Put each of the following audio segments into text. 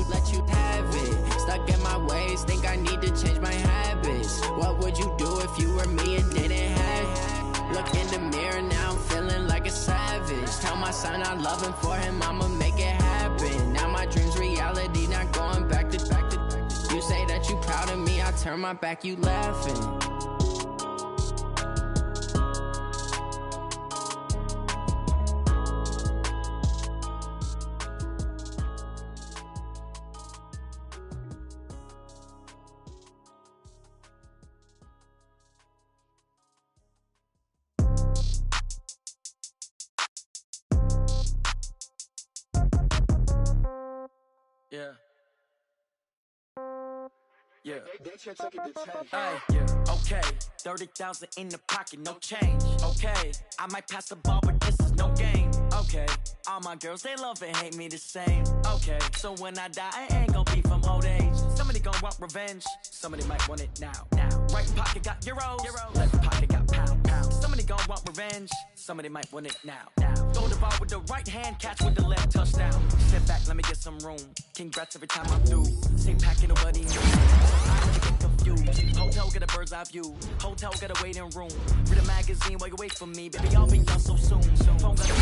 let you have it. Stuck in my ways, think I need to change my habits. What would you do if you were me and didn't have it? Look in the mirror, now I'm feeling like a savage. Tell my son I love him, for him I'ma make it happen. Now my dream's reality, not going back to. You say that you proud of me, I turn my back, you laughing. Yeah. Yeah. Yeah. Okay. 30,000 in the pocket, no change. Okay. I might pass the ball, but this is no game. Okay. All my girls, they love and hate me the same. Okay. So when I die, I ain't gonna be from old age. Somebody gonna want revenge. Somebody might want it now. Right pocket got euros. Left pocket got pound. Somebody gonna want revenge. Somebody might want it now. Throw the ball with the right hand, catch with the left, touchdown. Step back, let me get some room. Congrats every time I'm through. Same packing nobody new. I don't get confused. Hotel get a bird's eye view. Hotel get a waiting room. Read a magazine while you wait for me. Baby, I'll be done so soon. Phone got a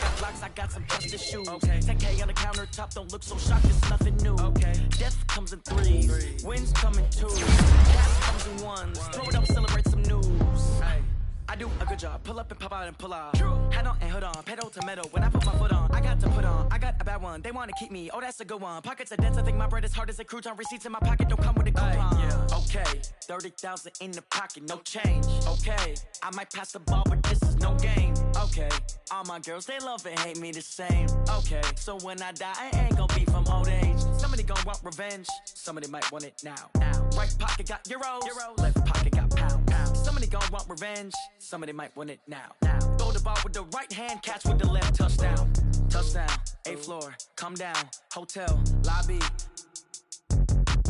got blocks, I got some justice shoes. Okay. 10K on the countertop, don't look so shocked, it's nothing new. Okay. Death comes in threes. Wins come in twos. Cash comes in ones. Throw it up, celebrate some news. Hey. I do a good job, pull up and pop out and pull off. Hat on and hood on, pedal to metal. When I put my foot on, I got to put on. I got a bad one, they want to keep me. Oh, that's a good one. Pockets are dense, I think my bread is hard as a crouton. Receipts in my pocket don't come with a coupon. Yeah. Okay, 30,000 in the pocket, no change. Okay, I might pass the ball, but this is no game. Okay, all my girls, they love and hate me the same. Okay, so when I die, I ain't gonna be from old age. Somebody gonna want revenge, somebody might want it now. Right pocket got euros. Left pocket got pound. Somebody gonna want revenge, somebody might want it now. Throw the ball with the right hand, catch with the left, touchdown. Touchdown, 8th floor, come down, hotel, lobby.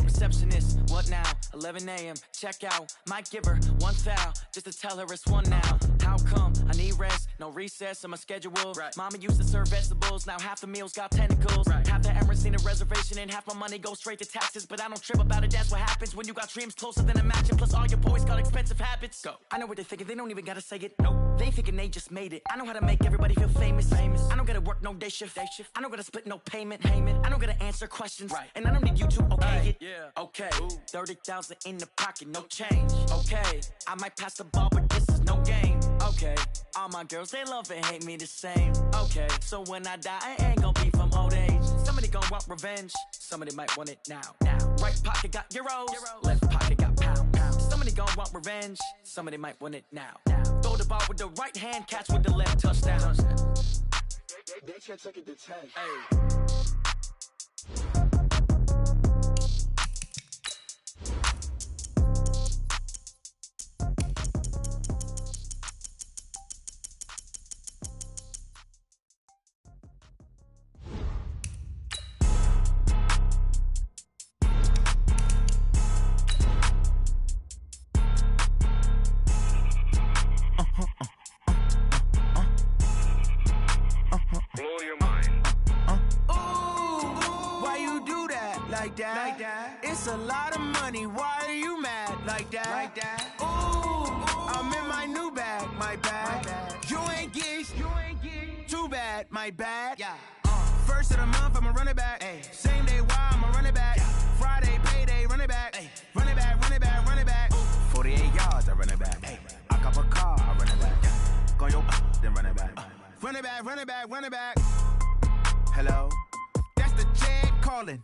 Receptionist, what now? 11 a.m., check out. Might give her one foul, just to tell her it's one now. How come? I need rest, no recess in my schedule. Right. Mama used to serve vegetables, now half the meals got tentacles. Right. Half the Emirates need a reservation and half my money goes straight to taxes. But I don't trip about it, that's what happens when you got dreams closer than a matching. Plus all your boys got expensive habits. Go. I know what they're thinking, they don't even gotta say it. Nope. They thinking they just made it. I know how to make everybody feel famous. I don't gotta work no day shift. I don't gotta split no payment. I don't gotta answer questions. Right. And I don't need you to okay it. Yeah. Okay, 30,000 in the pocket, no change. Okay, I might pass the ball, but this is no game. Okay, all my girls, they love and hate me the same. Okay, so when I die, I ain't gonna be from old age. Somebody gonna want revenge, somebody might want it now. Right pocket got euros. Left pocket got pound. Somebody gonna want revenge, somebody might want it now. Throw the ball with the right hand, catch with the left, touchdown. They can't take it to 10. Hey. Blow your mind. Why you do that like that? It's a lot of money. Why are you mad like that? Ooh, I'm in my new bag, my bad. You ain't get too bad, my bad. Yeah. First of the month, I'ma run it back. Ay. Same day, why I'ma run it back. Yeah. Friday, payday, run it back. Ay. Run it back, run it back, run it back. 48 yards, I run it back. Ay. I cop a car, I run it back. Yeah. Go yo, then run it back. Run it back, run it back, run it back. Hello? That's the jag calling.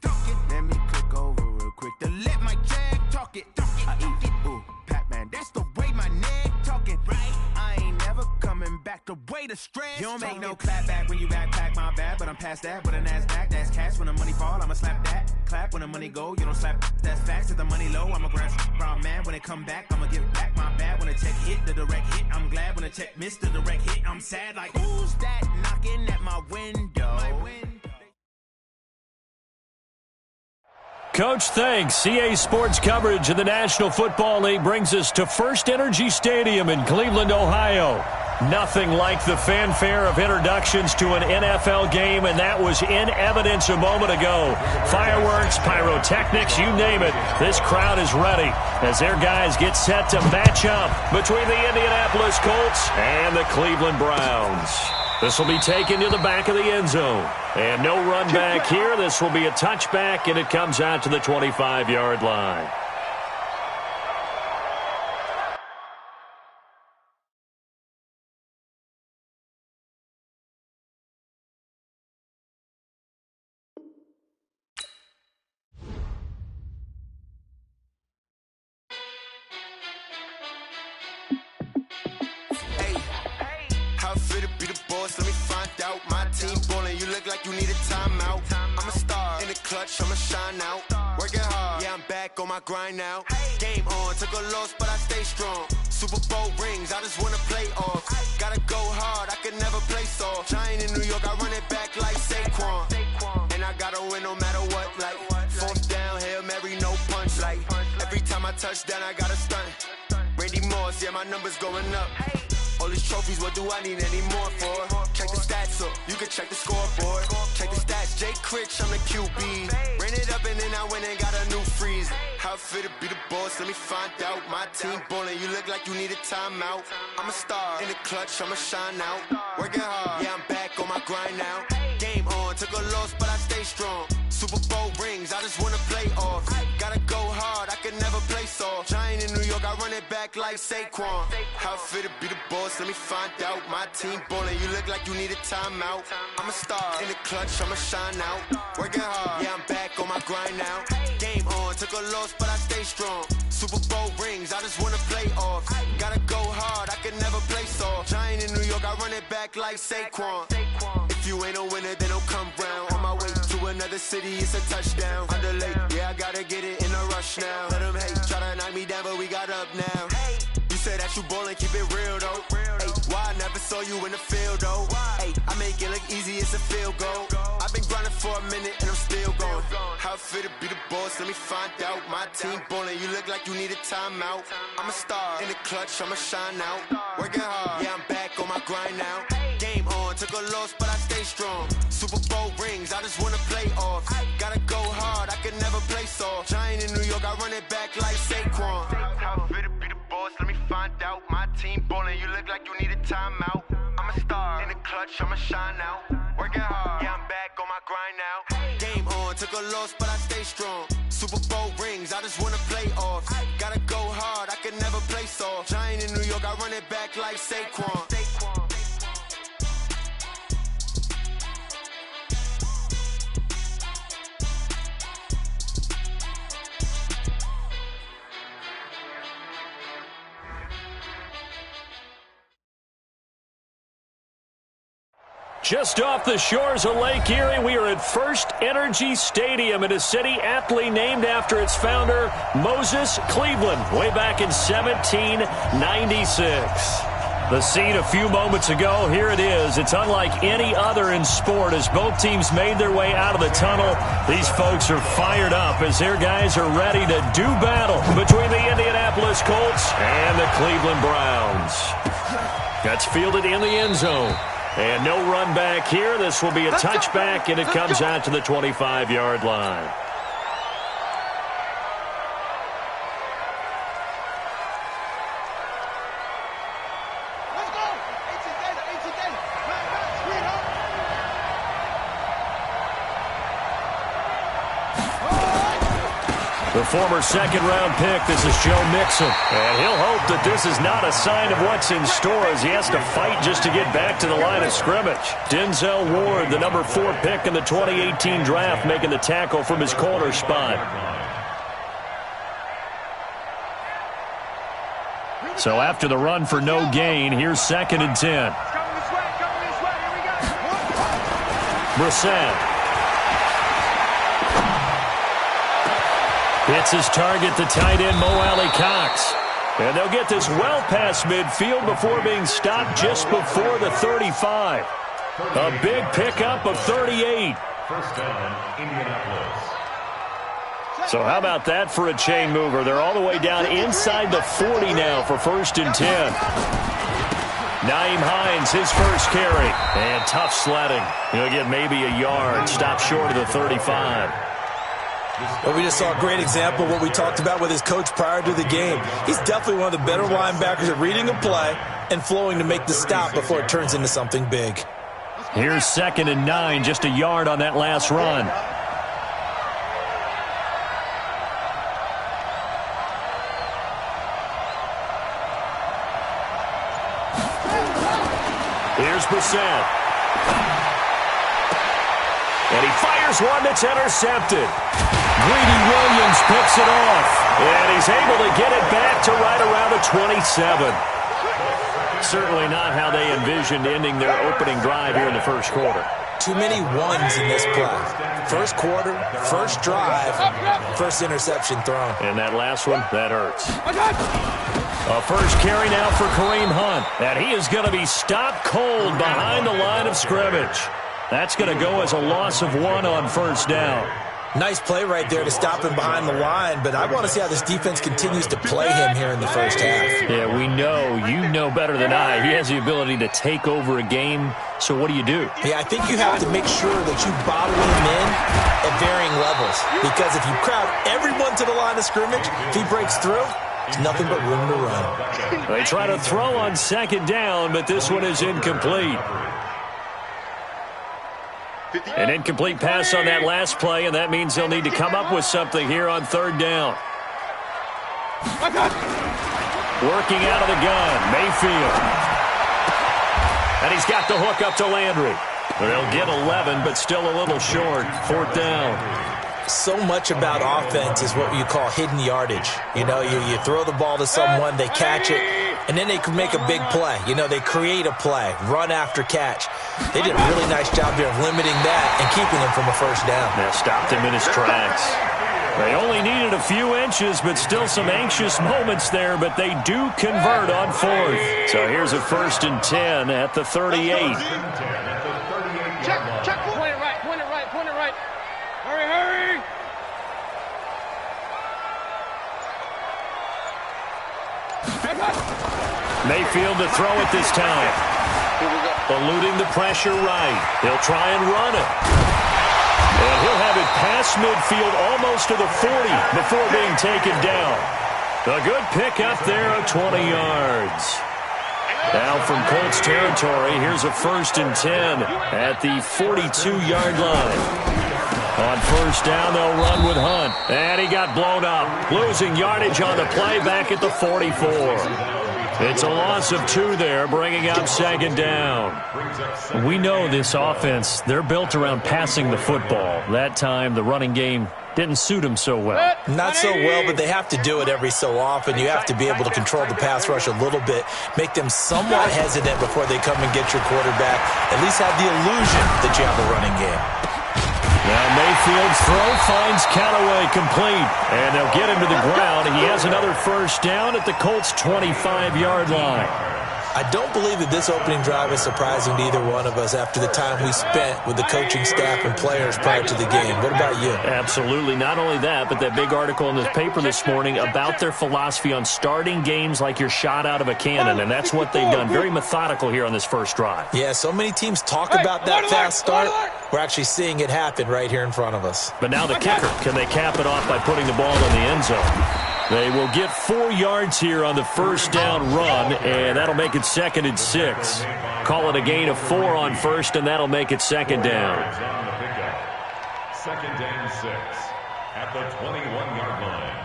Let me click over real quick to let my jag talk it. I eat it, ooh, Pac-Man. That's the way my neck talking. Right? I ain't never coming back the way the stress. You don't make no clap back when you backpack, my bad. But I'm past that with a NASDAQ. That's cash when the money fall, I'ma slap that. Clap when the money go, you don't slap. That's facts. If the money low, I'ma grab brown man. When it come back, I'ma give back my bad. When the check hit, the direct hit. I'm glad when the check missed the direct hit. I'm sad like, who's that knocking at my window? Coach, thanks. CA Sports coverage of the National Football League brings us to First Energy Stadium in Cleveland, Ohio. Nothing like the fanfare of introductions to an NFL game, and that was in evidence a moment ago. Fireworks, pyrotechnics, you name it. This crowd is ready as their guys get set to match up between the Indianapolis Colts and the Cleveland Browns. This will be taken to the back of the end zone. And no run back here. This will be a touchback, and it comes out to the 25-yard line. I'ma shine out, working hard, yeah, I'm back on my grind now. Game on, took a loss, but I stay strong. Super Bowl rings, I just wanna play off. Gotta go hard, I can never play soft. Giant in New York, I run it back like Saquon. And I gotta win no matter what, like fourth down, Hail Mary, no punch. Like every time I touch down, I gotta stunt. Randy Moss, yeah, my numbers going up. All these trophies, what do I need any more for? Check the stats up, you can check the scoreboard. Check the stats, Jay Critch, I'm the QB. Ran it up and then I went and got a new freeze. How it feel to be the boss, let me find out. My team ballin', you look like you need a timeout. I'm a star, in the clutch, I'ma shine out. Working hard, yeah, I'm back on my grind now. Game on, took a loss, but I stay strong. Super Bowl rings, I just wanna play off. Gotta go hard, I can never play soft. Giant in New York, I run it back like Saquon. How it feel to be the boss, let me find out. My team ballin', you look like you need a timeout. I'm a star, in the clutch, I'ma shine out. Working hard, yeah, I'm back on my grind now. Game on, took a loss, but I stay strong. Super Bowl rings, I just wanna play off. Gotta go hard, I can never play soft. Giant in New York, I run it back like Saquon. If you ain't a winner, then don't come round. On my way to another city, it's a touchdown. Underlay, yeah, I gotta get it in a rush now. Let them hate, try to knock me down, but we got up now. You said that you ballin', keep it real though. Hey, why I never saw you in the field though? Hey, I make it look easy, it's a field goal. I've been grinding for a minute and I'm still going. How it feel to be the boss, let me find out. My team ballin', you look like you need a timeout. I'm a star, in the clutch, I'ma shine out. Working hard, yeah, I'm back on my grind now. Game on, took a loss, but I stay strong. Super Bowl rings, I just wanna play off. Gotta go hard, I can never play soft. Giant in New York, I run it back like Saquon. How it feel to be the boss, let me find out. My team ballin', you look like you need a timeout. I'm a star, in the clutch, I'ma shine out. Working hard, yeah, I'm back on my grind now. Game on, took a loss, but I stay strong. Super Bowl rings, I just wanna play off. Gotta go hard, I can never play soft. Giant in New York, I run it back like Saquon. Just off the shores of Lake Erie, we are at First Energy Stadium in a city aptly named after its founder, Moses Cleveland, way back in 1796. The scene a few moments ago, here it is. It's unlike any other in sport as both teams made their way out of the tunnel. These folks are fired up as their guys are ready to do battle between the Indianapolis Colts and the Cleveland Browns. That's fielded in the end zone. And no run back here. This will be a touchback, and it comes out to the 25-yard line. The former second-round pick, this is Joe Mixon. And he'll hope that this is not a sign of what's in store as he has to fight just to get back to the line of scrimmage. Denzel Ward, the number 4 pick in the 2018 draft, making the tackle from his corner spot. So after the run for no gain, here's 2nd and 10. Brissett. Hits his target, the tight end, Mo Alley-Cox. And they'll get this well past midfield before being stopped just before the 35. A big pickup of 38. First down, Indianapolis. So how about that for a chain mover? They're all the way down inside the 40 now for 1st and 10. Nyheim Hines, his first carry. And tough sledding. He'll get maybe a yard. Stop short of the 35. Well, we just saw a great example of what we talked about with his coach prior to the game. He's definitely one of the better linebackers at reading a play and flowing to make the stop before it turns into something big. Here's 2nd and 9, just a yard on that last run. Here's Brissett. And he fires one that's intercepted. Greedy Williams picks it off. And he's able to get it back to right around the 27. Certainly not how they envisioned ending their opening drive here in the first quarter. Too many ones in this play. First quarter, first drive, first interception thrown. And that last one, that hurts. A first carry now for Kareem Hunt. And he is going to be stopped cold behind the line of scrimmage. That's going to go as a loss of 1 on first down. Nice play right there to stop him behind the line, but I want to see how this defense continues to play him here in the first half. Yeah, we know. You know better than I. He has the ability to take over a game, so what do you do? Yeah, I think you have to make sure that you bottle him in at varying levels, because if you crowd everyone to the line of scrimmage, if he breaks through, there's nothing but room to run. They try to throw on 2nd down, but this one is incomplete. An incomplete pass on that last play, and that means they'll need to come up with something here on 3rd down. Working out of the gun, Mayfield. And he's got the hook up to Landry. They'll get 11, but still a little short. 4th down. So much about offense is what you call hidden yardage. You know, you throw the ball to someone, they catch it, and then they can make a big play. You know, they create a play, run after catch. They did a really nice job here of limiting that and keeping him from a first down. They stopped him in his tracks. They only needed a few inches, but still some anxious moments there, but they do convert on 4th. So here's a 1st and 10 at the 38. Check, point it right, point it right, point it right. Hurry, hurry! Mayfield to throw it this time. Eluding the pressure right. He'll try and run it. And he'll have it past midfield almost to the 40 before being taken down. A good pick up there of 20 yards. Now from Colts territory, here's a 1st and 10 at the 42-yard line. On first down, they'll run with Hunt. And he got blown up. Losing yardage on the play back at the 44. It's a loss of 2 there, bringing up 2nd down. We know this offense, they're built around passing the football. That time, the running game didn't suit them so well. Not so well, but they have to do it every so often. You have to be able to control the pass rush a little bit, make them somewhat hesitant before they come and get your quarterback. At least have the illusion that you have a running game. Now Mayfield's throw finds Callaway complete, and they'll get him to the ground. He has another first down at the Colts' 25-yard line. I don't believe that this opening drive is surprising to either one of us after the time we spent with the coaching staff and players prior to the game. What about you? Absolutely. Not only that, but that big article in the paper this morning about their philosophy on starting games like you're shot out of a cannon, and that's what they've done. Very methodical here on this first drive. Yeah, so many teams talk about that fast start. We're actually seeing it happen right here in front of us. But now the kicker. Can they cap it off by putting the ball in the end zone? They will get 4 yards here on the first down run, and that'll make it 2nd and 6. Call it a gain of 4 on first, and that'll make it 2nd down. 2nd and 6 at the 21-yard line.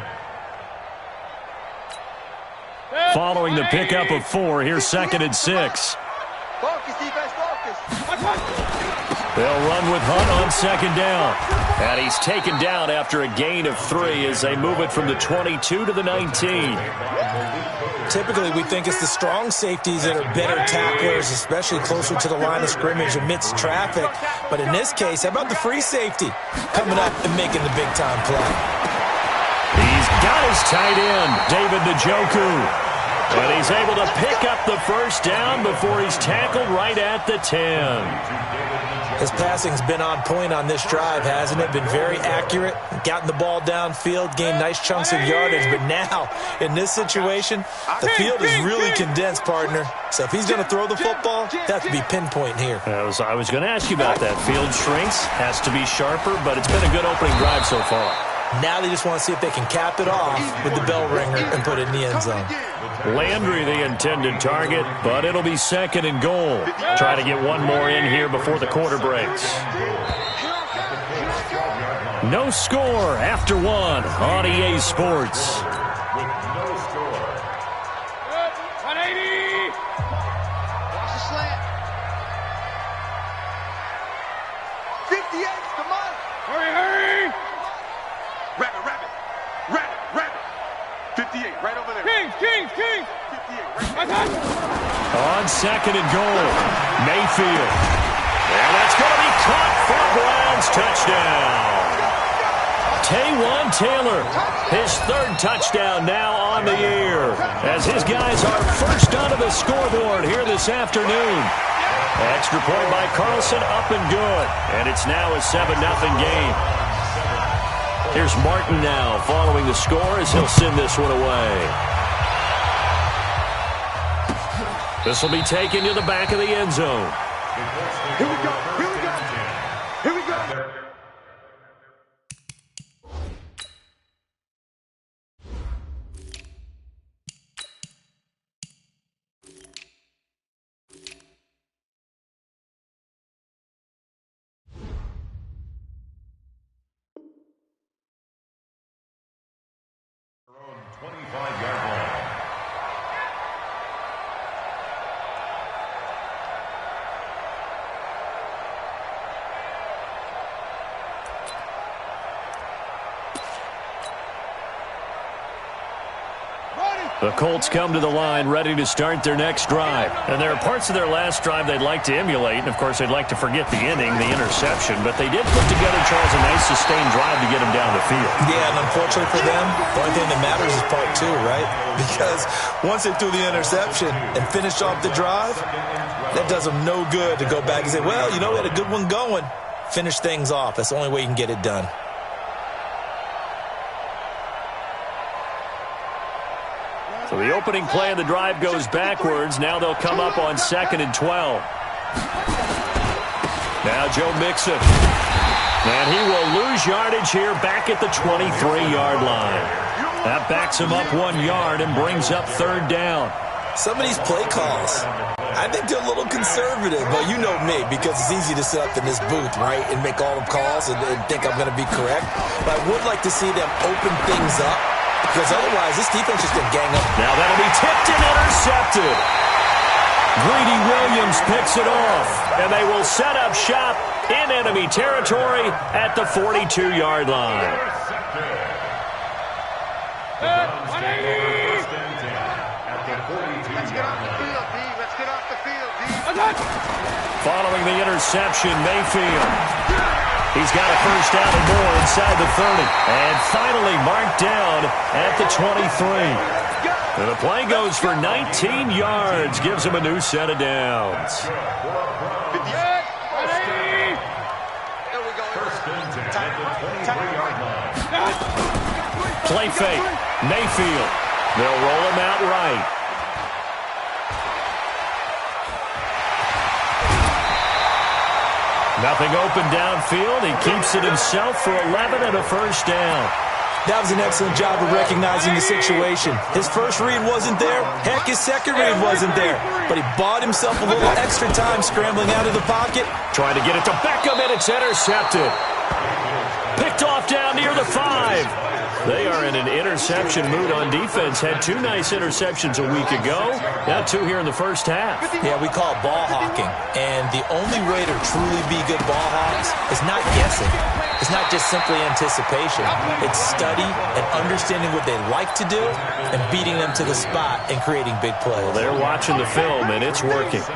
Following the pickup of 4, here's 2nd and 6. Focus, defense, focus. They'll run with Hunt on 2nd down. And he's taken down after a gain of 3 as they move it from the 22 to the 19. Typically, we think it's the strong safeties that are better tacklers, especially closer to the line of scrimmage amidst traffic. But in this case, how about the free safety coming up and making the big-time play? He's got his tight end, David Njoku. And he's able to pick up the first down before he's tackled right at the 10. His passing's been on point on this drive, hasn't it? Been very accurate, gotten the ball downfield, gained nice chunks of yardage. But now, in this situation, the field is really condensed, partner. So if he's going to throw the football, that has to be pinpoint here. I was going to ask you about that. Field shrinks, has to be sharper, but it's been a good opening drive so far. Now they just want to see if they can cap it off with the bell ringer and put it in the end zone. Landry the intended target, but it'll be 2nd and goal. Try to get one more in here before the quarter breaks. No score after 1 on EA Sports. 180. Watch the slant. 58, come on. Hurry. Rabbit. 58, right over there. Kings. 58, right there. On 2nd and goal, Mayfield. And that's going to be caught for a Browns touchdown. Taywan Taylor, his 3rd touchdown now on the year, as his guys are first onto the scoreboard here this afternoon. Extra point by Carlson, up and good. And it's now a 7-0 game. Here's Martin now following the score as he'll send this one away. This will be taken to the back of the end zone. Here we go. Their own 25-yard line. The Colts come to the line ready to start their next drive. And there are parts of their last drive they'd like to emulate. And, of course, they'd like to forget the inning, the interception. But they did put together, Charles, a nice sustained drive to get them down the field. Yeah, and unfortunately for them, the only thing that matters is part 2, right? Because once they threw the interception and finished off the drive, that does them no good to go back and say, well, you know, we had a good one going. Finish things off. That's the only way you can get it done. So the opening play of the drive goes backwards. Now they'll come up on 2nd and 12. Now Joe Mixon. And he will lose yardage here back at the 23-yard line. That backs him up 1 yard and brings up 3rd down. Some of these play calls, I think they're a little conservative, but you know me, because it's easy to sit up in this booth, right, and make all the calls and think I'm going to be correct. But I would like to see them open things up, because otherwise this defense is going to gang up. Now that'll be tipped and intercepted. Greedy Williams picks it off, and they will set up shop in enemy territory at the 42-yard line. Following the interception, Mayfield. He's got a first down and more inside the 30. And finally marked down at the 23. And the play goes for 19 yards. Gives him a new set of downs. Play fake. Mayfield. They'll roll him out right. Nothing open downfield. He keeps it himself for 11 and a first down. That was an excellent job of recognizing the situation. His first read wasn't there. Heck, his second read wasn't there. But he bought himself a little extra time scrambling out of the pocket. Trying to get it to Beckham, and it's intercepted. Picked off down near the 5. They are in an interception mood on defense. Had 2 nice interceptions a week ago. Now 2 here in the first half. Yeah, we call it ball hawking. And the only way to truly be good ball hawks is not guessing. It's not just simply anticipation. It's study and understanding what they like to do and beating them to the spot and creating big plays. Well, they're watching the film, and it's working.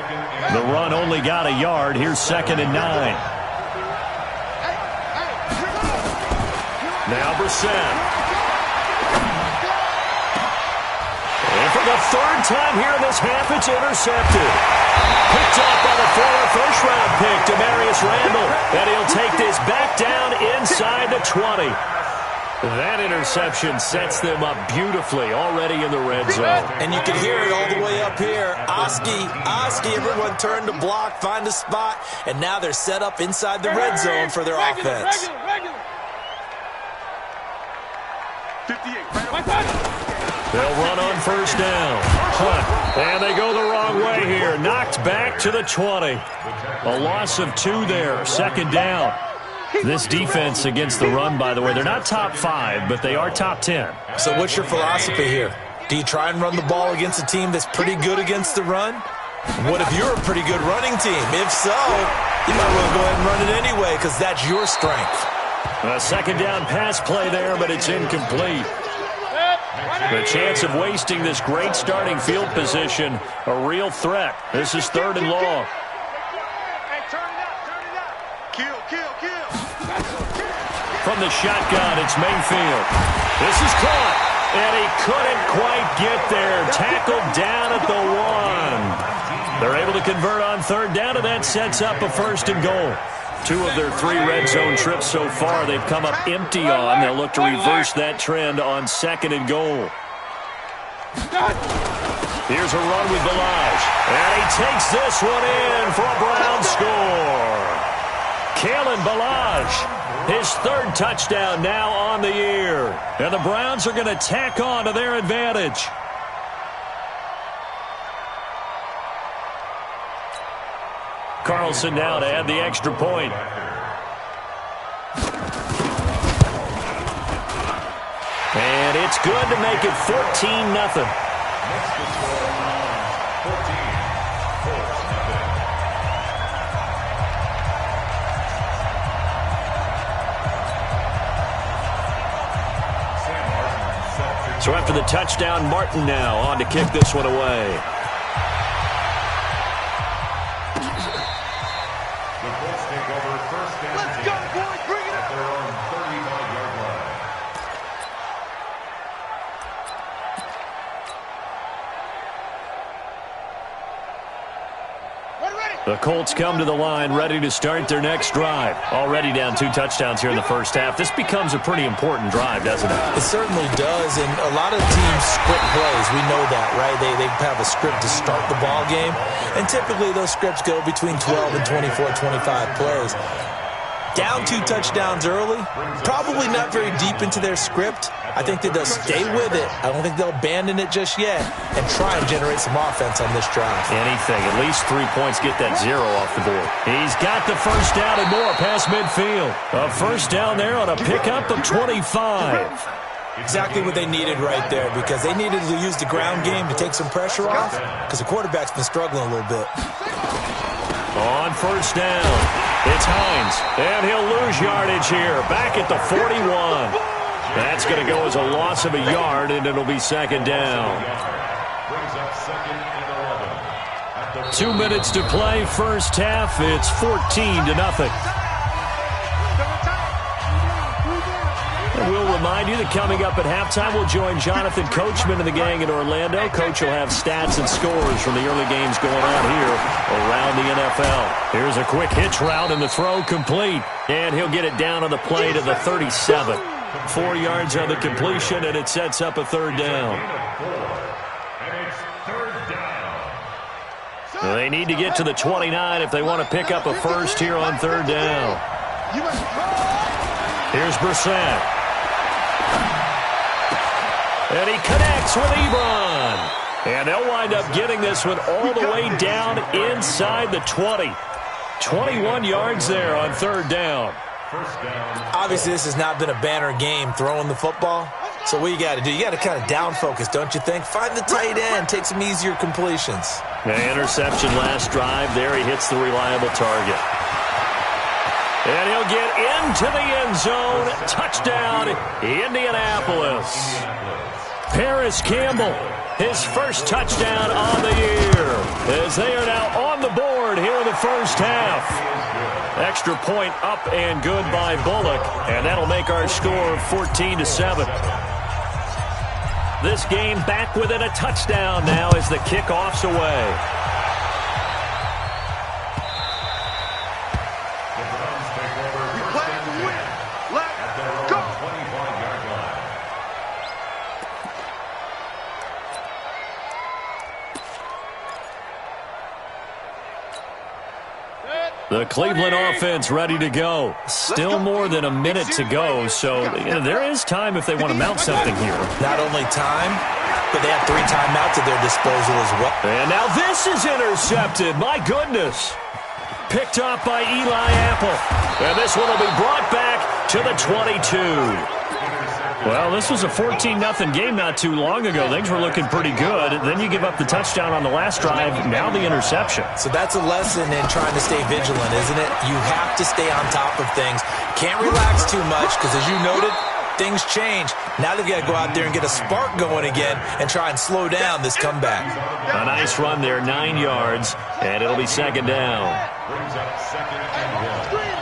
The run only got a yard. Here's 2nd and 9. Now Brissett. And for the 3rd time here in this half, it's intercepted. Picked up by the former first-round pick, Demarius It's Randall, and he'll take this back down inside the 20. That interception sets them up beautifully already in the red zone. And you can hear it all the way up here. Oski, everyone turn to block, find a spot, and now they're set up inside the red zone for their offense. 58. They'll run on first down. And they go the wrong way here. Knocked back to the 20. A loss of 2 there. Second down. This defense against the run, by the way, they're not top 5, but they are top 10. So what's your philosophy here? Do you try and run the ball against a team that's pretty good against the run? What if you're a pretty good running team? If so, you might want to go ahead and run it anyway because that's your strength. A second down pass play there, but it's incomplete. The chance of wasting this great starting field position, a real threat. This is 3rd and long. Kill. From the shotgun, it's Mayfield. This is caught, and he couldn't quite get there. Tackled down at the 1. They're able to convert on 3rd down, and that sets up a 1st and goal. 2 of their 3 red zone trips so far they've come up empty on. They'll look to reverse that trend on 2nd and goal. Here's a run with Balaj. And he takes this one in for a Brown score. Kalen Balaj, his 3rd touchdown now on the year. And the Browns are going to tack on to their advantage. Carlson now to add the extra point. And it's good to make it 14-0. So after the touchdown, Martin now on to kick this one away. The Colts come to the line ready to start their next drive. Already down 2 touchdowns here in the first half. This becomes a pretty important drive, doesn't it? It certainly does, and a lot of teams script plays. We know that, right? They have a script to start the ball game, and typically those scripts go between 12 and 24, 25 plays. Down 2 touchdowns early, probably not very deep into their script. I think that they'll stay with it. I don't think they'll abandon it just yet and try and generate some offense on this drive. Anything. At least 3 points. Get that 0 off the board. He's got the first down and more past midfield. A first down there on a pickup of 25. Exactly what they needed right there because they needed to use the ground game to take some pressure off because the quarterback's been struggling a little bit. On first down, it's Hines, and he'll lose yardage here, back at the 41. That's going to go as a loss of a yard, and it'll be 2nd down. 2 minutes to play, first half. It's 14-0. And we'll remind you that coming up at halftime, we'll join Jonathan Coachman and the gang in Orlando. Coach will have stats and scores from the early games going on here around the NFL. Here's a quick hitch route, and the throw complete. And he'll get it down on the play to the 37. 4 yards on the completion, and it sets up a 3rd down. They need to get to the 29 if they want to pick up a first here on 3rd down. Here's Brissett. And he connects with Ebron. And they'll wind up getting this one all the way down inside the 20. 21 yards there on 3rd down. Obviously, this has not been a banner game throwing the football. So what you got to do, you got to kind of down focus, don't you think? Find the tight end, take some easier completions. The interception last drive. There he hits the reliable target. And he'll get into the end zone. Touchdown, Indianapolis. Paris Campbell, his first touchdown on the year, as they are now on the board here in the first half. Extra point up and good by Bullock, and that'll make our score 14-7. This game back within a touchdown now as the kickoff's away. The Cleveland offense ready to go. Still more than a minute to go, so there is time if they want to mount something here. Not only time, but they have 3 timeouts at their disposal as well. And now this is intercepted. My goodness. Picked off by Eli Apple. And this one will be brought back to the 22. Well, this was a 14-0 game not too long ago. Things were looking pretty good. Then you give up the touchdown on the last drive. Now the interception. So that's a lesson in trying to stay vigilant, isn't it? You have to stay on top of things. Can't relax too much because, as you noted, things change. Now they've got to go out there and get a spark going again and try and slow down this comeback. A nice run there, 9 yards, and it'll be second down. Brings up second and 1.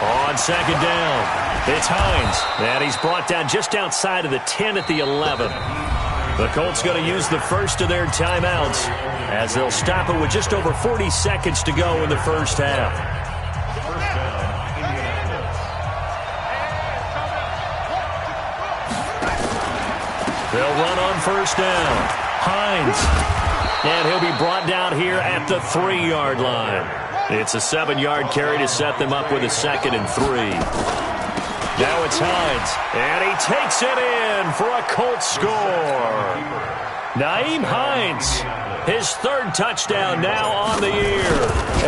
On second down, it's Hines, and he's brought down just outside of the 10 at the 11. The Colts going to use the first of their timeouts as they'll stop it with just over 40 seconds to go in the first half. They'll run on first down. Hines, and he'll be brought down here at the 3-yard line. It's a 7-yard carry to set them up with a 2nd and 3. Now it's Hines, and he takes it in for a Colts score. Nyheim Hines, his 3rd touchdown now on the year,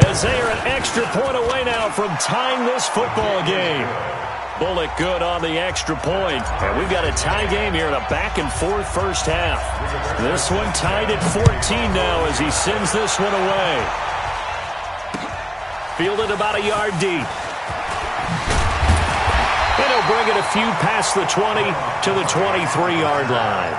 as they are an extra point away now from tying this football game. Bullock good on the extra point, and we've got a tie game here in a back-and-forth first half. This one tied at 14 now as he sends this one away. Fielded about a yard deep. And he'll bring it a few past the 20 to the 23-yard line.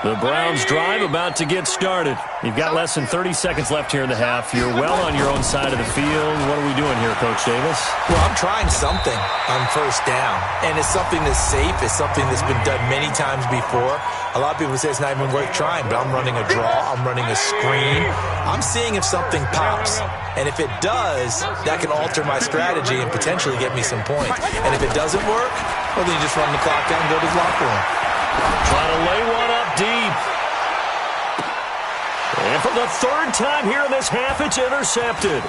The Browns drive about to get started. You've got less than 30 seconds left here in the half. You're well on your own side of the field. What are we doing here, Coach Davis? Well, I'm trying something on first down, and it's something that's safe. It's something that's been done many times before. A lot of people say it's not even worth trying, but I'm running a draw. I'm running a screen. I'm seeing if something pops, and if it does, that can alter my strategy and potentially get me some points. And if it doesn't work, well, then you just run the clock down and go to the locker room. Trying to lay one up deep. And for the 3rd time here in this half, it's intercepted.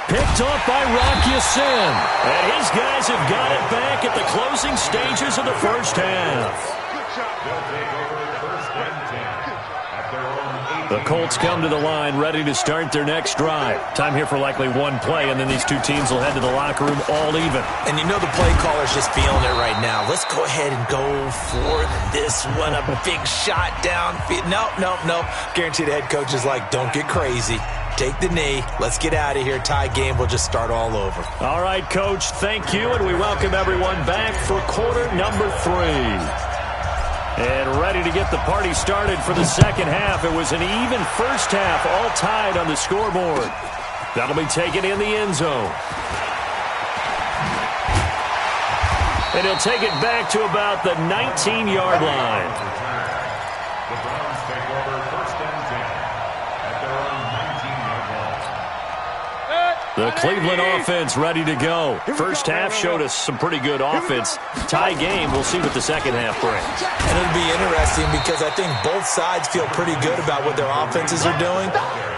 Picked off by Rock Ya-Sin. And his guys have got it back at the closing stages of the first half. The Colts come to the line ready to start their next drive. Time here for likely one play, and then these two teams will head to the locker room all even. And you know the play caller's just feeling it right now. Let's go ahead and go for this one. A big shot down. Nope. Guaranteed the head coach is like, don't get crazy. Take the knee. Let's get out of here. Tie game will just start all over. All right, Coach, thank you, and we welcome everyone back for quarter number 3. And ready to get the party started for the second half. It was an even first half, all tied on the scoreboard. That'll be taken in the end zone. And he'll take it back to about the 19-yard line. The Browns take over 1st and 10 at their own 19-yard line. The Cleveland offense ready to go. First half showed us some pretty good offense. Tie game, we'll see what the second half brings. And it'll be interesting because I think both sides feel pretty good about what their offenses are doing.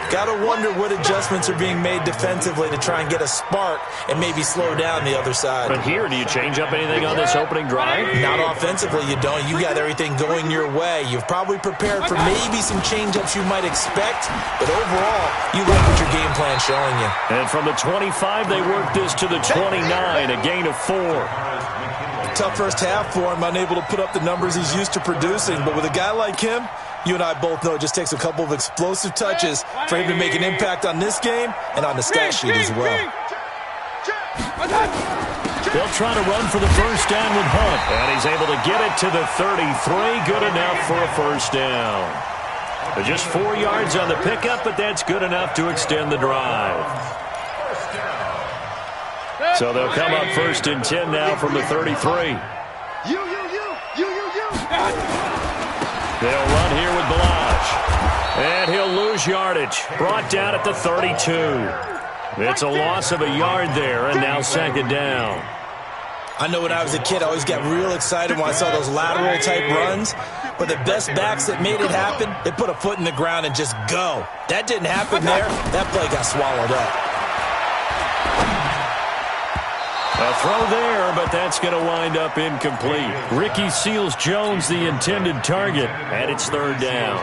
Got to wonder what adjustments are being made defensively to try and get a spark and maybe slow down the other side. But here, do you change up anything on this opening drive? Not offensively, you don't. You got everything going your way. You've probably prepared for maybe some change-ups you might expect, but overall, you like what your game plan's showing you. And from the 25, they work this to the 29, a gain of 4. Tough first half for him, unable to put up the numbers he's used to producing, but with a guy like him, you and I both know it just takes a couple of explosive touches for him to make an impact on this game and on the stat sheet as well. They'll try to run for the first down with Hunt, and he's able to get it to the 33. Good enough for a first down. Just 4 yards on the pickup, but that's good enough to extend the drive. So they'll come up 1st and 10 now from the 33. They'll run here with Balaj. And he'll lose yardage. Brought down at the 32. It's a loss of a yard there, and now second down. I know when I was a kid, I always got real excited when I saw those lateral-type runs. But the best backs that made it happen, they put a foot in the ground and just go. That didn't happen there. That play got swallowed up. A throw there, but that's going to wind up incomplete. Ricky Seals-Jones, the intended target, and it's third down.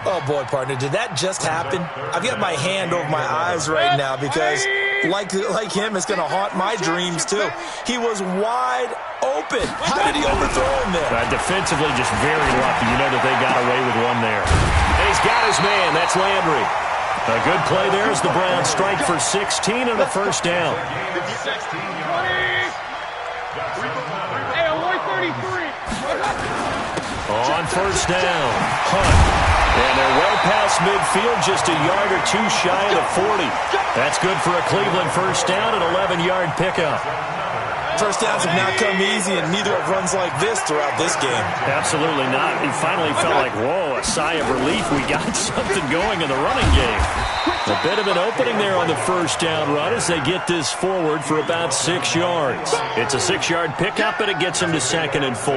Oh, boy, partner, did that just happen? I've got my hand over my eyes right now because, like him, it's going to haunt my dreams, too. He was wide open. How did he overthrow him there? Defensively, just very lucky. You know that they got away with one there. And he's got his man. That's Landry. A good play there as the Browns strike for 16 and a first down. Hey, Aloy 33. On first down, Hunt. And they're well past midfield, just a yard or two shy of the 40. That's good for a Cleveland first down, an 11-yard pickup. First downs have not come easy, and neither have runs like this throughout this game. Absolutely not. He finally felt like, whoa, a sigh of relief. We got something going in the running game. A bit of an opening there on the first down run as they get this forward for about 6 yards. It's a 6-yard pickup, and it gets them to 2nd and 4.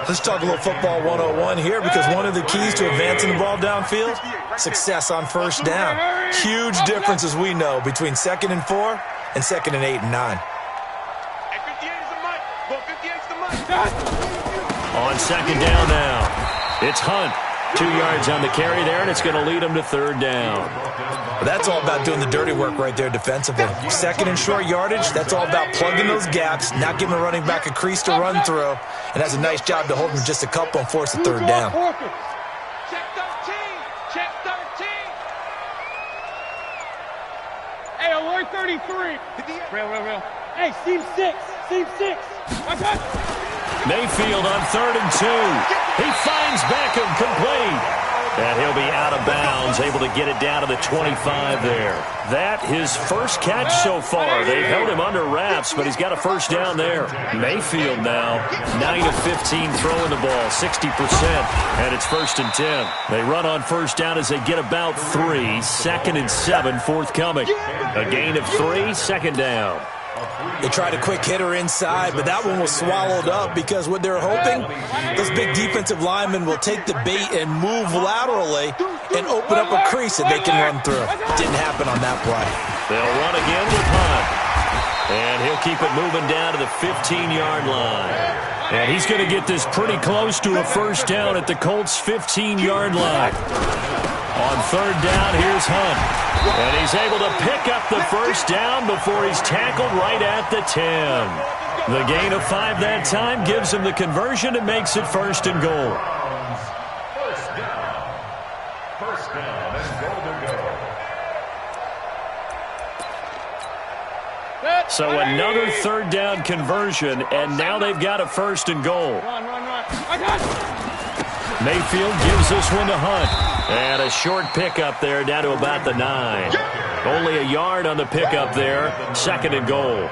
Let's talk a little football 101 here, because one of the keys to advancing the ball downfield, success on first down. Huge difference, as we know, between 2nd and 4 and 2nd and 8 and 9. On second down now, it's Hunt. 2 yards on the carry there, and it's going to lead him to third down. Well, that's all about doing the dirty work right there defensively. 2nd and short yardage, that's all about plugging those gaps, not giving a running back a crease to run through, and has a nice job to hold him just a couple and force a third down. Check 13. Check 13. Hey, Aloy 33. Real. Hey, seam 6. Seam 6. Mayfield on 3rd and 2. He finds Beckham complete. And he'll be out of bounds, able to get it down to the 25 there. That his first catch so far. They've held him under wraps, but he's got a first down there. Mayfield now, 9 of 15 throwing the ball, 60%, and it's 1st and 10. They run on first down as they get about 3, 2nd and 7 forthcoming. A gain of 3, 2nd down. They tried a quick hitter inside, but that one was swallowed up because what they're hoping, those big defensive linemen will take the bait and move laterally and open up a crease that they can run through. Didn't happen on that play. They'll run again with Hunt. And he'll keep it moving down to the 15-yard line. And he's going to get this pretty close to a first down at the Colts' 15-yard line. On third down, here's Hunt. And he's able to pick up the first down before he's tackled right at the 10. The gain of 5 that time gives him the conversion and makes it 1st and goal. First down and goal to go. So another third down conversion, and now they've got a 1st and goal. Run. I got it. Mayfield gives this one to Hunt. And a short pickup there down to about the 9. Only a yard on the pickup there. 2nd and goal.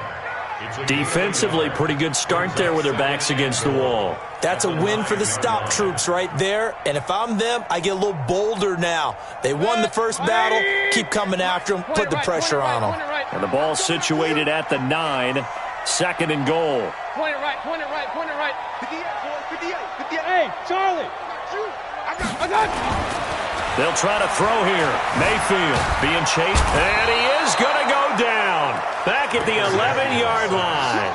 Defensively, pretty good start there with their backs against the wall. That's a win for the stop troops right there. And if I'm them, I get a little bolder now. They won the first battle. Keep coming after them. Put the pressure on them. And the ball situated at the 9. 2nd and goal. Point it right. 58. Hey, Charlie. I got it. They'll try to throw here. Mayfield being chased, and he is going to go down. Back at the 11-yard line.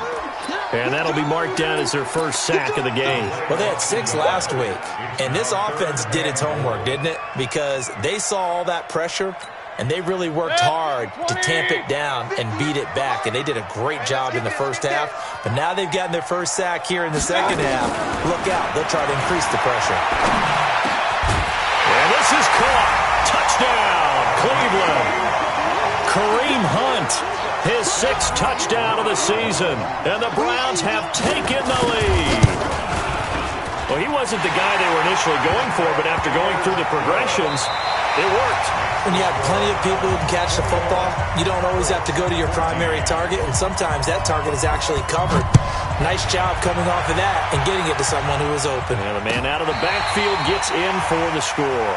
And that'll be marked down as their first sack of the game. Well, they had 6 last week, and this offense did its homework, didn't it? Because they saw all that pressure, and they really worked hard to tamp it down and beat it back. And they did a great job in the first half. But now they've gotten their first sack here in the second half. Look out. They'll try to increase the pressure. And this is caught. Touchdown, Cleveland. Kareem Hunt, his 6th touchdown of the season. And the Browns have taken the lead. Well, he wasn't the guy they were initially going for, but after going through the progressions, it worked. When you have plenty of people who can catch the football, you don't always have to go to your primary target, and sometimes that target is actually covered. Nice job coming off of that and getting it to someone who is open. And the man out of the backfield gets in for the score.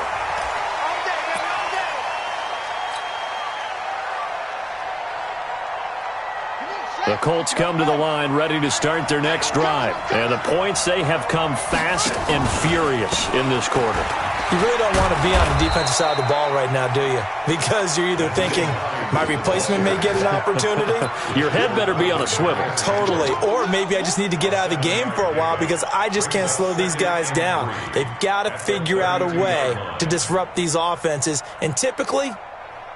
The Colts come to the line ready to start their next drive. And the points, they have come fast and furious in this quarter. You really don't want to be on the defensive side of the ball right now, do you? Because you're either thinking, my replacement may get an opportunity. Your head better be on a swivel. Totally. Or maybe I just need to get out of the game for a while because I just can't slow these guys down. They've got to figure out a way to disrupt these offenses. And typically,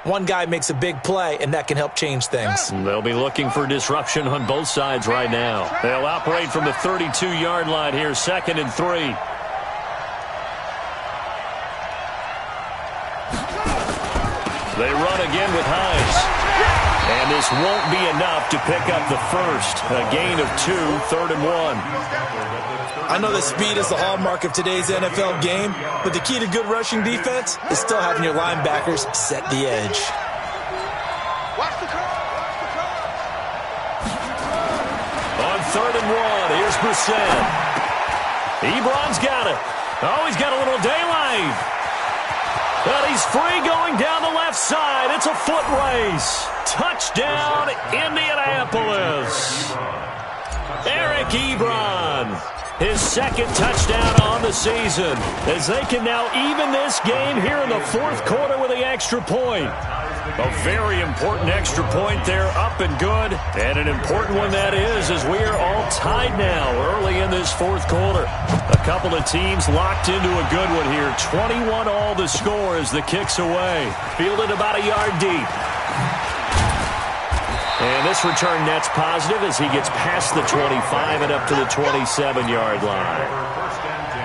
one guy makes a big play, and that can help change things. They'll be looking for disruption on both sides right now. They'll operate from the 32-yard line here, 2nd and 3. They run again with Hines. And this won't be enough to pick up the first. A gain of 2, 3rd and 1. I know that speed is the hallmark of today's NFL game, but the key to good rushing defense is still having your linebackers set the edge. Watch the car. On 3rd and 1, here's Brissett. Ebron's got it. Oh, he's got a little daylight. But he's free going down the left side. It's a foot race. Touchdown, Indianapolis. Eric Ebron. His 2nd touchdown on the season. As they can now even this game here in the 4th quarter with the extra point. A very important extra point there, up and good. And an important one that is, as we are all tied now early in this 4th quarter. A couple of teams locked into a good one here. 21 all the score as the kick's away. Fielded about a yard deep. And this return net's positive as he gets past the 25 and up to the 27-yard line. First and 10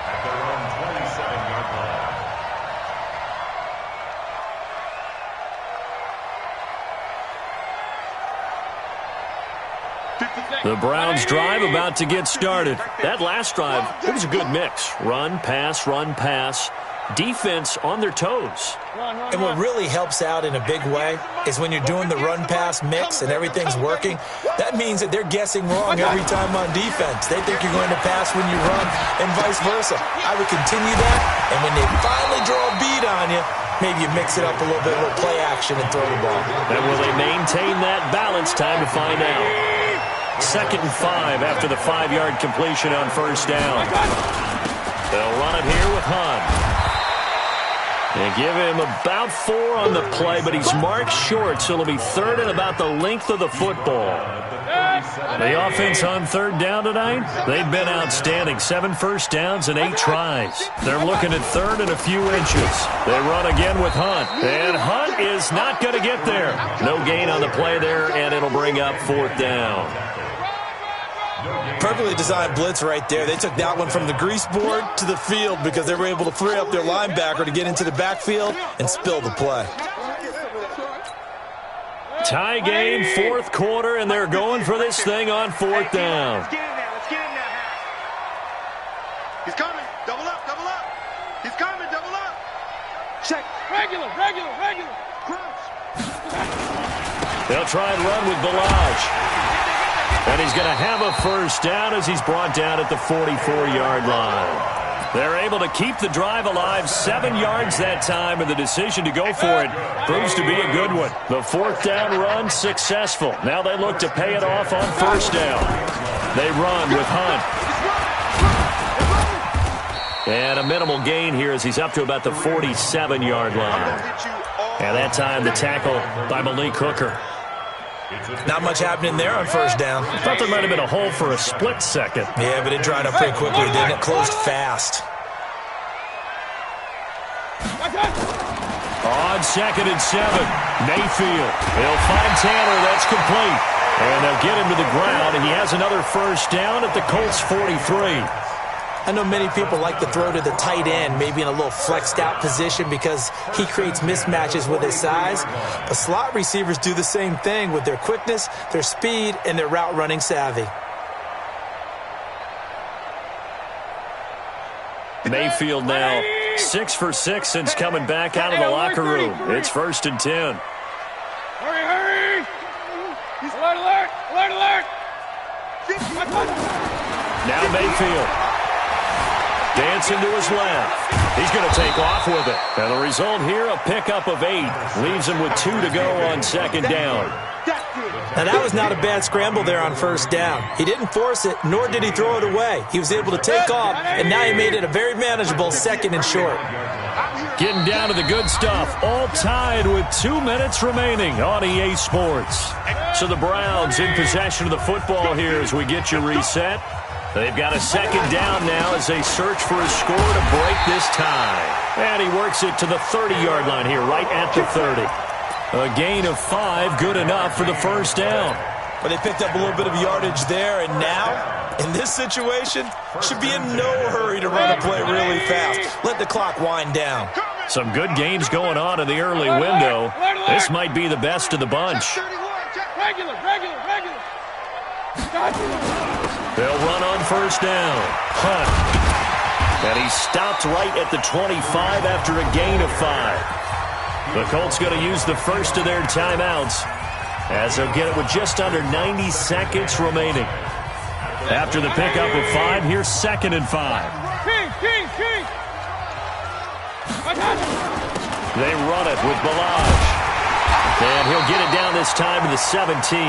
at their own 27-yard line. The Browns drive about to get started. That last drive, it was a good mix. Run, pass, defense on their toes. And what really helps out in a big way is when you're doing the run-pass mix and everything's working, that means that they're guessing wrong every time on defense. They think you're going to pass when you run and vice versa. I would continue that, and when they finally draw a beat on you, maybe you mix it up a little bit, a little play action and throw the ball. And will they maintain that balance? Time to find out. 2nd and 5 after the 5-yard completion on 1st down. They'll run it here with Hunt. They give him about 4 on the play, but he's marked short, so it'll be 3rd and about the length of the football. The offense on 3rd down tonight, they've been outstanding. 7 first downs and 8 tries. They're looking at 3rd and a few inches. They run again with Hunt, and Hunt is not going to get there. No gain on the play there, and it'll bring up 4th down. Perfectly designed blitz right there. They took that one from the grease board to the field because they were able to free up their linebacker to get into the backfield and spill the play. Tie game, 4th quarter, and they're going for this thing on 4th down. Let's get him now. He's coming. Double up. He's coming. Double up. Check. Regular. Crunch. They'll try and run with Balaj. And he's going to have a 1st down as he's brought down at the 44-yard line. They're able to keep the drive alive, 7 yards that time, and the decision to go for it proves to be a good one. The 4th down run successful. Now they look to pay it off on 1st down. They run with Hunt. And a minimal gain here as he's up to about the 47-yard line. And that time the tackle by Malik Hooker. Not much happening there on 1st down. I thought there might have been a hole for a split second. Yeah, but it dried up pretty quickly, didn't it? Closed fast. On 2nd and 7, Mayfield. They'll find Tanner. That's complete. And they'll get him to the ground. And he has another 1st down at the Colts 43. I know many people like to throw to the tight end, maybe in a little flexed out position because he creates mismatches with his size. But slot receivers do the same thing with their quickness, their speed, and their route running savvy. Mayfield now 6 for 6 since coming back out of the locker room. It's 1st and 10. Hurry! Alert! Now Mayfield. Dancing to his left. He's going to take off with it. And the result here, a pickup of 8. Leaves him with 2 to go on 2nd down. Now, that was not a bad scramble there on first down. He didn't force it, nor did he throw it away. He was able to take off, and now he made it a very manageable 2nd and short. Getting down to the good stuff, all tied with 2 minutes remaining on EA Sports. So the Browns in possession of the football here as we get you reset. They've got a 2nd down now as they search for a score to break this tie. And he works it to the 30-yard line here, right at the 30. A gain of 5, good enough for the first down. But they picked up a little bit of yardage there, and now, in this situation, should be in no hurry to run a play really fast. Let the clock wind down. Some good games going on in the early window. This might be the best of the bunch. Regular. They'll run on first down. Hunt. And he's stopped right at the 25 after a gain of 5. The Colts going to use the first of their timeouts as they'll get it with just under 90 seconds remaining. After the pickup of 5, here's 2nd and 5. King. They run it with Balaj. And he'll get it down this time to the 17.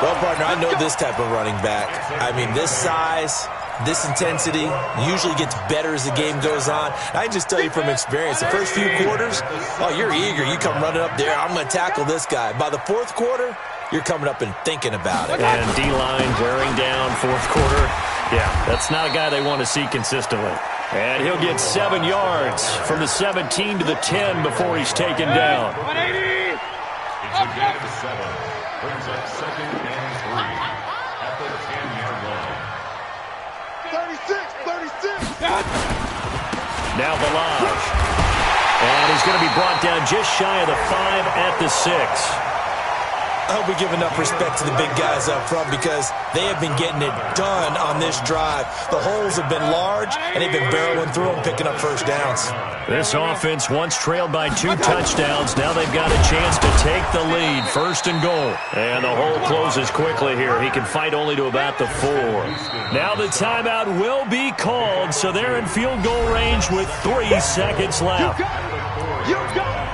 Well, partner, I know this type of running back. I mean, this size, this intensity usually gets better as the game goes on. I can just tell you from experience, the first few quarters, oh, you're eager. You come running up there, I'm going to tackle this guy. By the 4th quarter, you're coming up and thinking about it. And D-line bearing down 4th quarter. Yeah, that's not a guy they want to see consistently. And he'll get 7 yards from the 17 to the 10 before he's taken down. It's a gain of 7. Brings up 2nd and 3 at the 10-yard line. 36. Now Balaj. And he's going to be brought down just shy of the 5 at the 6. I hope we give enough respect to the big guys up front because they have been getting it done on this drive. The holes have been large, and they've been barreling through them, picking up first downs. This offense once trailed by 2 touchdowns. Now they've got a chance to take the lead. 1st and goal. And the hole closes quickly here. He can fight only to about the 4. Now the timeout will be called, so they're in field goal range with 3 seconds left. You got it.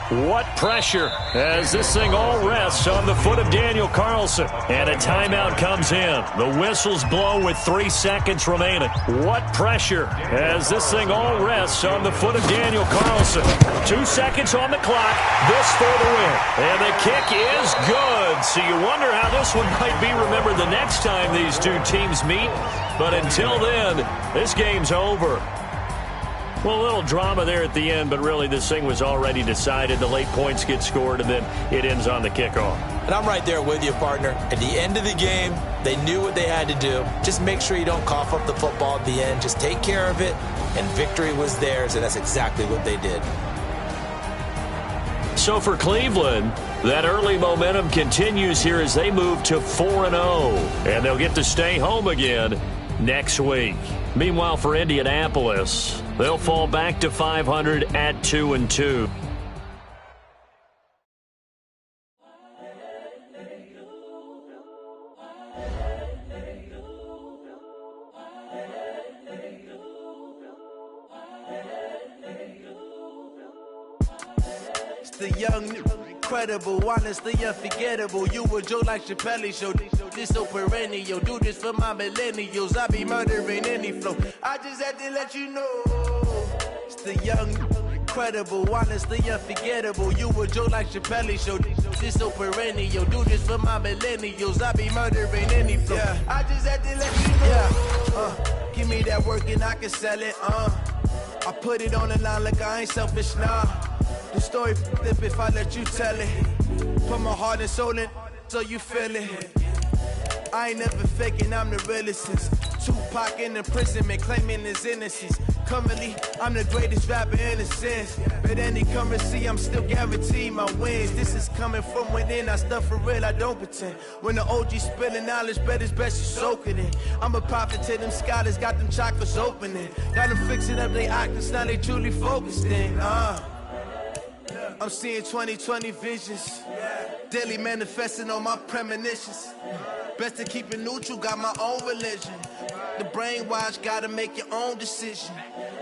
What pressure as this thing all rests on the foot of Daniel Carlson. And a timeout comes in. The whistles blow with 3 seconds remaining. What pressure as this thing all rests on the foot of Daniel Carlson. 2 seconds on the clock. This for the win. And the kick is good. So you wonder how this one might be remembered the next time these 2 teams meet. But until then, this game's over. Well, a little drama there at the end, but really this thing was already decided. The late points get scored, and then it ends on the kickoff. And I'm right there with you, partner. At the end of the game, they knew what they had to do. Just make sure you don't cough up the football at the end. Just take care of it, and victory was theirs, and that's exactly what they did. So for Cleveland, that early momentum continues here as they move to 4-0, and they'll get to stay home again next week. Meanwhile, for Indianapolis, they'll fall back to 500 at 2-2. It's the young, incredible, honestly unforgettable. You a joke like Chappelle Show. This so perennial. Do this for my millennials. I be murdering any flow. I just had to let you know. It's the young, incredible, honestly unforgettable. You a joke like Chappelle Show. This so perennial. Do this for my millennials. I be murdering any flow. Yeah. I just had to let you know. Yeah. Give me that work and I can sell it. I put it on the line like I ain't selfish, nah. The story flip if I let you tell it. Put my heart and soul in so you feel it. I ain't never faking, I'm the realest since Tupac in imprisonment, claiming his innocence. Currently, I'm the greatest rapper in a sense. But any currency, I'm still guaranteed my wins. This is coming from within, I stuff for real, I don't pretend. When the OG spilling knowledge, bet it's best you soak it in. I'm a prophet to them scholars, got them chakras opening. Got them fixing up they octaves, now they truly focused in. I'm seeing 20/20 visions. Daily manifesting on my premonitions. Best to keep it neutral, got my own religion. The brainwash, gotta make your own decision.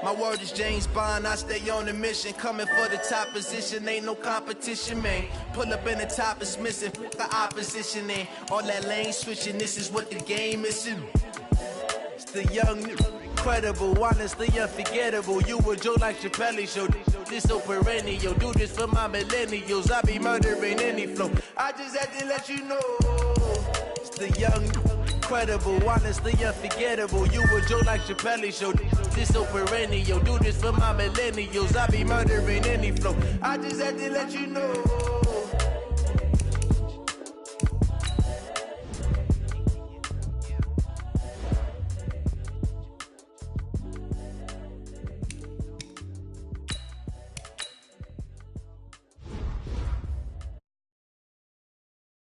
My word is James Bond, I stay on a mission. Coming for the top position, ain't no competition, man. Pull up in the top, it's missing, the opposition in. All that lane switching, this is what the game is in. It's the young, incredible, honestly unforgettable. You a joke like Chappelle show. This so perennial, do this for my millennials. I be murdering any flow. I just had to let you know. It's the young, incredible, honestly unforgettable. You a joke like Chappelle show. This so perennial, do this for my millennials. I be murdering any flow. I just had to let you know.